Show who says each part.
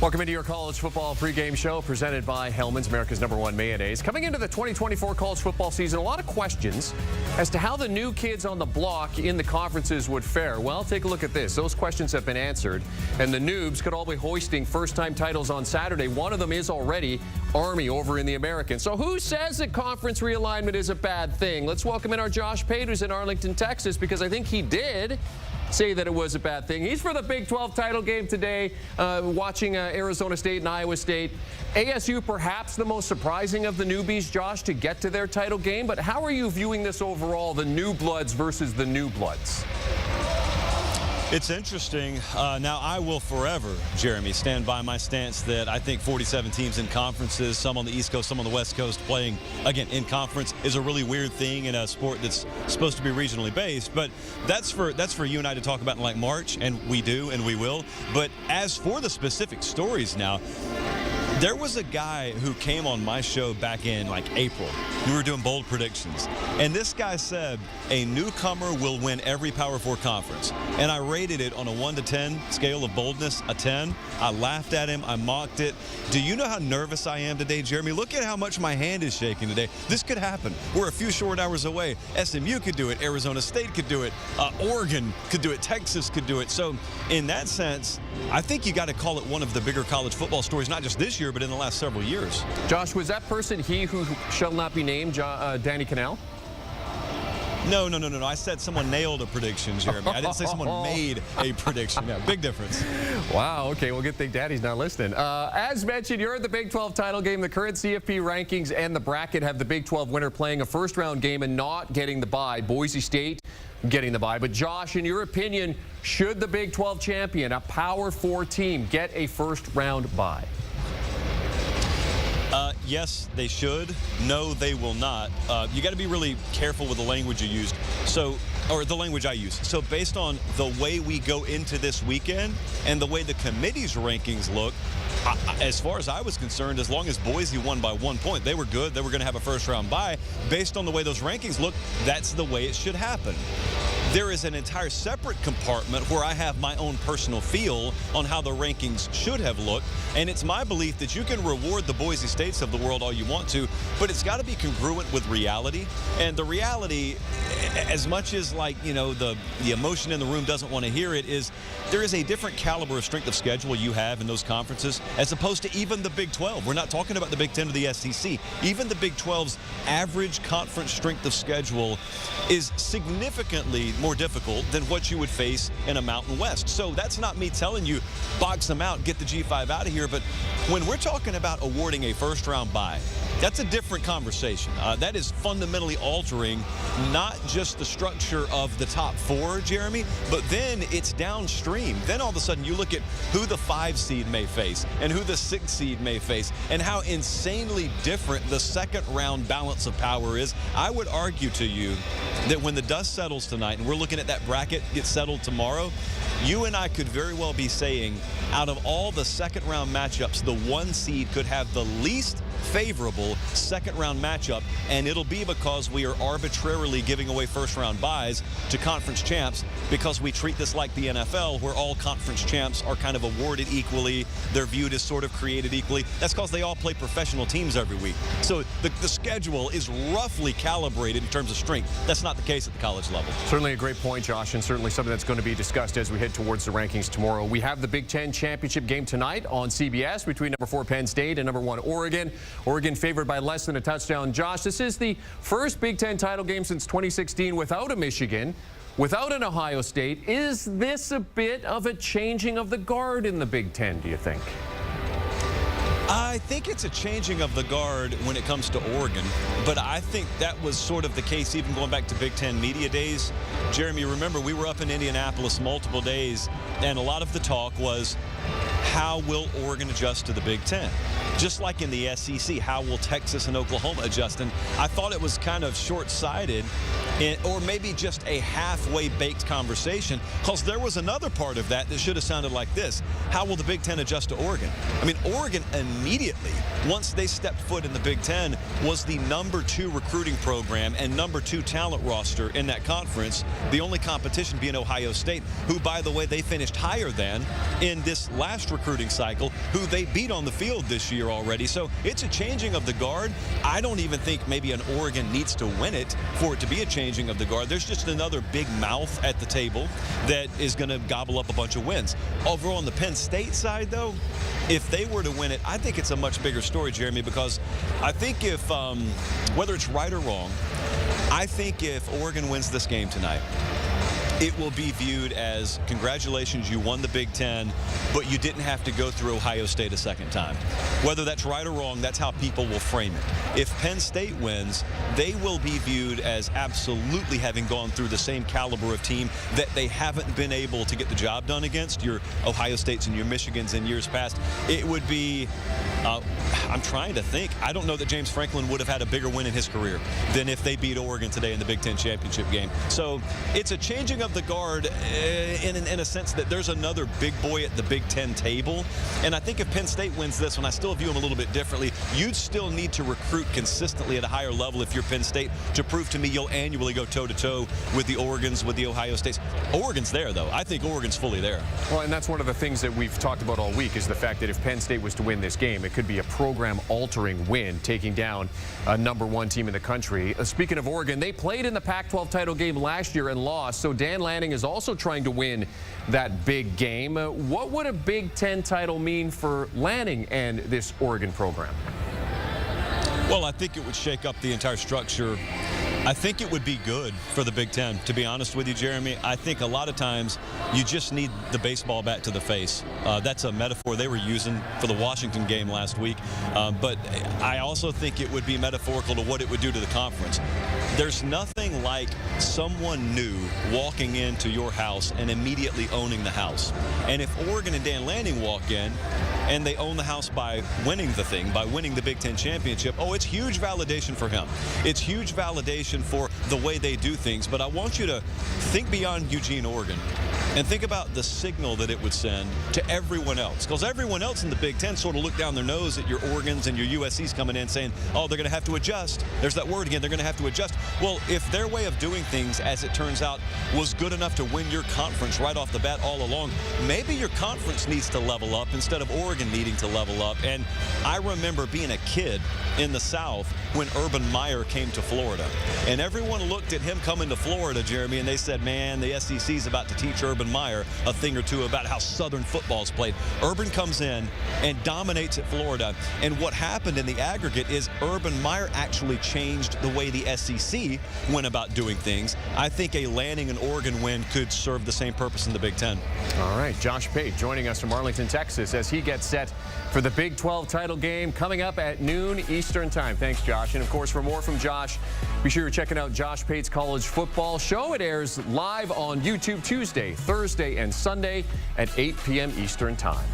Speaker 1: Welcome into your college football pregame show presented by Hellman's, America's #1 mayonnaise. Coming into the 2024 college football season, a lot of questions as to how the new kids on the block in the conferences would fare. Well, take a look at this. Those questions have been answered, and the noobs could all be hoisting first-time titles on Saturday. One of them is already Army over in the American. So who says that conference realignment is a bad thing? Let's welcome in our Josh Pate, who's in Arlington, Texas, because I think he did say that it was a bad thing. He's for the Big 12 title game today, watching Arizona State and Iowa State. ASU perhaps the most surprising of the newbies, Josh, to get to their title game. But how are you viewing this overall, the new bloods versus the new bloods?
Speaker 2: It's interesting. Now, I will forever, Jeremy, stand by my stance that I think 47 teams in conferences, some on the East Coast, some on the West Coast, playing, again, in conference is a really weird thing in a sport that's supposed to be regionally based. But that's for you and I to talk about in like March, and we do and we will. But as for the specific stories now, there was a guy who came on my show back in like April. We were doing bold predictions. And this guy said a newcomer will win every Power 4 conference. And I rated it on a 1 to 10 scale of boldness, a 10. I laughed at him. I mocked it. Do you know how nervous I am today, Jeremy? Look at how much my hand is shaking today. This could happen. We're a few short hours away. SMU could do it. Arizona State could do it. Oregon could do it. Texas could do it. So in that sense, I think you got to call it one of the bigger college football stories, not just this year, but in the last several years.
Speaker 1: Josh, was that person he who shall not be named, Danny Cannell?
Speaker 2: No. I said someone nailed a prediction, Jeremy. I didn't say someone made a prediction. Yeah, big difference.
Speaker 1: Wow, okay, well, good thing Daddy's not listening. As mentioned, you're at the Big 12 title game. The current CFP rankings and the bracket have the Big 12 winner playing a first-round game and not getting the bye. Boise State getting the bye. But, Josh, in your opinion, should the Big 12 champion, a Power 4 team, get a first-round bye?
Speaker 2: Yes, they should. No, they will not. You got to be really careful with the language you used. Or the language I use. So based on the way we go into this weekend and the way the committee's rankings look, as far as I was concerned, as long as Boise won by 1 point, they were good. They were going to have a first-round bye. Based on the way those rankings look, that's the way it should happen. There is an entire separate compartment where I have my own personal feel on how the rankings should have looked, and it's my belief that you can reward the Boise States of the world all you want to, but it's got to be congruent with reality. And the reality, as much as the emotion in the room doesn't want to hear it, is there is a different caliber of strength of schedule you have in those conferences as opposed to even the Big 12. We're not talking about the Big 10 or the SEC. Even the Big 12's average conference strength of schedule is significantly more difficult than what you would face in a Mountain West. So that's not me telling you box them out, get the G5 out of here, but when we're talking about awarding a first-round bye, that's a different conversation. That is fundamentally altering not just the structure of the top 4, Jeremy, but then it's downstream. Then all of a sudden you look at who the 5 seed may face and who the 6 seed may face and how insanely different the second-round balance of power is. I would argue to you that when the dust settles tonight and we're looking at that bracket get settled tomorrow, you and I could very well be saying out of all the second-round matchups, the 1 seed could have the least favorable second-round matchup, and it'll be because we are arbitrarily giving away first-round byes to conference champs because we treat this like the NFL, where all conference champs are kind of awarded equally. They're viewed as sort of created equally. That's because they all play professional teams every week. So the schedule is roughly calibrated in terms of strength. That's not the case at the college level.
Speaker 1: Certainly a great point, Josh, and certainly something that's going to be discussed as we head towards the rankings tomorrow. We have the Big 10 championship game tonight on CBS between #4 Penn State and #1 Oregon. Oregon favored by less than a touchdown. Josh, this is the first Big 10 title game since 2016 without a Michigan, without an Ohio State. Is this a bit of a changing of the guard in the Big 10, do you think?
Speaker 2: I think it's a changing of the guard when it comes to Oregon, but I think that was sort of the case even going back to Big 10 media days. Jeremy, remember we were up in Indianapolis multiple days, and a lot of the talk was, how will Oregon adjust to the Big 10? Just like in the SEC, how will Texas and Oklahoma adjust? And I thought it was kind of short-sighted, or maybe just a halfway baked conversation, because there was another part of that that should have sounded like this. How will the Big 10 adjust to Oregon? I mean, Oregon immediately, once they stepped foot in the Big 10, was the #2 recruiting program and #2 talent roster in that conference, the only competition being Ohio State, who, by the way, they finished higher than in this last recruiting cycle, who they beat on the field this year already. So it's a changing of the guard. I don't even think maybe an Oregon needs to win it for it to be a changing of the guard. There's just another big mouth at the table that is going to gobble up a bunch of wins. Over on the Penn State side, though, if they were to win it, I think it's a much bigger story, Jeremy, because I think if, whether it's right or wrong, I think if Oregon wins this game tonight, it will be viewed as, congratulations, you won the Big Ten, but you didn't have to go through Ohio State a second time. Whether that's right or wrong, that's how people will frame it. If Penn State wins, they will be viewed as absolutely having gone through the same caliber of team that they haven't been able to get the job done against, your Ohio States and your Michigans in years past. It would be, I'm trying to think, I don't know that James Franklin would have had a bigger win in his career than if they beat Oregon today in the Big Ten championship game. So it's a changing of the guard in a sense that there's another big boy at the Big Ten table. And I think if Penn State wins this one, I still view them a little bit differently. You'd still need to recruit consistently at a higher level if you're Penn State to prove to me you'll annually go toe-to-toe with the Oregons, with the Ohio States. Oregon's there, though. I think Oregon's fully there.
Speaker 1: Well, and that's one of the things that we've talked about all week is the fact that if Penn State was to win this game, it could be a program-altering win, taking down a #1 team in the country. Speaking of Oregon, they played in the Pac-12 title game last year and lost, so Dan Lanning is also trying to win that big game. What would a Big Ten title mean for Lanning and this Oregon program?
Speaker 2: Well, I think it would shake up the entire structure. I think it would be good for the Big Ten, to be honest with you, Jeremy. I think a lot of times you just need the baseball bat to the face. That's a metaphor they were using for the Washington game last week. But I also think it would be metaphorical to what it would do to the conference. There's nothing like someone new walking into your house and immediately owning the house. And if Oregon and Dan Lanning walk in and they own the house by winning the thing, by winning the Big Ten championship, oh, it's huge validation for him. It's huge validation for the way they do things. But I want you to think beyond Eugene, Oregon, and think about the signal that it would send to everyone else. Because everyone else in the Big Ten sort of look down their nose at your Oregons and your USCs coming in saying, oh, they're going to have to adjust. There's that word again, they're going to have to adjust. Well, if their way of doing things, as it turns out, was good enough to win your conference right off the bat all along, maybe your conference needs to level up instead of Oregon needing to level up. And I remember being a kid in the South when Urban Meyer came to Florida. And everyone looked at him coming to Florida, Jeremy, and they said, man, the SEC's about to teach Urban Meyer a thing or two about how Southern football's played. Urban comes in and dominates at Florida. And what happened in the aggregate is Urban Meyer actually changed the way the SEC went about doing things. I think a Lanning and Oregon win could serve the same purpose in the Big Ten.
Speaker 1: All right, Josh Pate joining us from Arlington, Texas, as he gets set for the Big 12 title game coming up at noon Eastern time. Thanks, Josh. And, of course, for more from Josh, be sure you're checking out Josh Pate's College Football Show. It airs live on YouTube Tuesday, Thursday, and Sunday at 8 p.m. Eastern time.